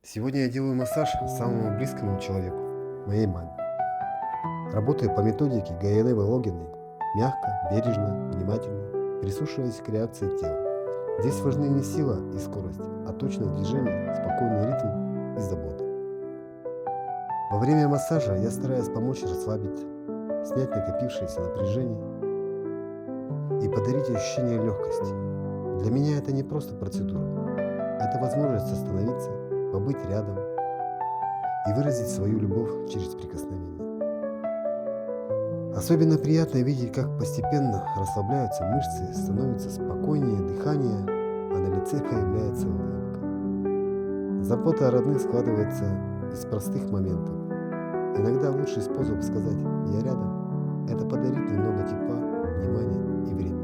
Сегодня я делаю массаж самому близкому человеку, моей маме. Работаю по методике Гаэлевы Логиной. Мягко, бережно, внимательно, прислушиваясь к реакции тела. Здесь важны не сила и скорость, а точное движение, спокойный ритм и забота. Во время массажа я стараюсь помочь расслабить, снять накопившееся напряжение и подарить ощущение легкости. Для меня это не просто процедура, это возможность остановиться, побыть рядом и выразить свою любовь через прикосновение. Особенно приятно видеть, как постепенно расслабляются мышцы, становится спокойнее дыхание, а на лице появляется улыбка. Забота о родных складывается из простых моментов. Иногда лучший способ сказать «я рядом» — это подарить немного тепла, внимания и времени.